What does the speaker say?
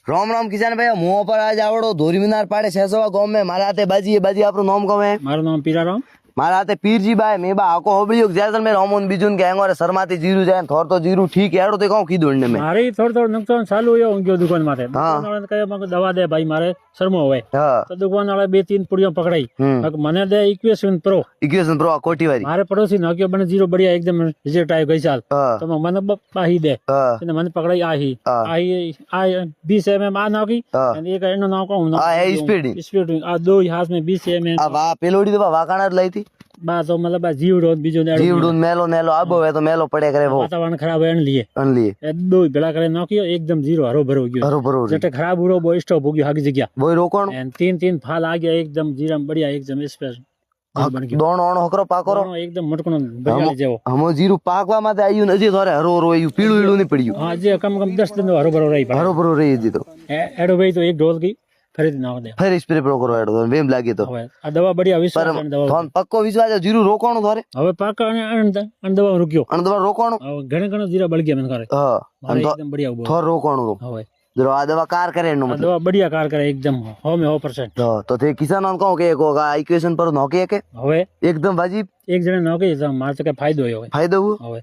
राम राम किसान भाई मुँह पर आज आवड़ो धोरी मीनार पाड़े 600 गांव में मारा हाथे बाजी बाजी आपरो नाम कम है મારું નામ પીરારામ मारा हाथे पीरजी भाई मैं बा आको होबड़ियो जैसल में रामोन बिजुन के हेंगो रे शर्माती जीरू जाए थोर तो जीरू ठीक है एड़ो ते कहूं कीधुं ने में મારે થોડું નુકસાન ચાલુ હોય હું ગયો દુકાન માટે હા. દુકાનવાળાને કહે મને દવા દે ભાઈ મારે શરમો હોય हां તો દુકાનવાળા 2-3 પુડીઓ પકડાઈ મને દે ઇક્વેશન પ્રો इक्वेशन प्रो कोटी वाली મારે પડોશી નાખ્યો મને જીરો બઢિયા એકદમ રિઝલ્ટ આવ્યો ગઈ સાલ हां તો મને પાહી દે हां અને મને પકડાઈ આહી આ 20 mm આ નાખી હા. અને એક એનો નાખો હું આ હે સ્પીડ સ્પીડ આ દો હાથ में 20 mm आ वा पेलोडी तो वाकाना ज लई थी બા તો મતલબ આ જીવડો બીજો ને जीवडून मेलो नेलो आबो है तो मेलो पड़े करे वो વાતાવરણ ખરાબ હોય એને લીએ अन लिए એ દો ભેળા કરીને નાખ્યો એકદમ જીરો હરો ભરો ગયો हरो भरो જટે ખરાબ ઉડો બો સ્ટોપ हो गयो आगे जगह वो रोकोण एंड 3 फाल आ गया एकदम जीरा बढ़िया एकदम स्पेस बन गयो दोण ओण हकरो पाकोरो दोनों एकदम मटकनो बढ़िया जेवो हमो जीरू पाकवा माते आयु नजी थोरे हरो हरो आयु पीळू ईळू नहीं पड़ियो हां जे कम 10 दिन हरो भरो रही हरो भरो रही जी तो एडो भाई तो एक डोज की खरीद नाख दे फिर स्प्रे प्रो करो एडो तो वेम लागे तो હવે આ દવા बढ़िया વિશ્વાસ पर અને દવા थोन पक्को विश्वास है जीरू रोकोण थोरे હવે પાકા અને દવા રૂક્યો अन दवा रोकोण હવે ઘણા जीरा बळ गया મને કરે हां મારે एकदम बढ़िया ઉભો थोर रोकोण रो હવે जरो आ दवा कार करे नो આ मतलब દવા बढ़िया કાર કરે एकदम 100% तो थे किसान कहूं के को इक्वेशन पर नोके के હવે एकदम वाजिब એક જણે નાખી તો મારે તો કઈ ફાયદો હોય फायदो हुआ હવે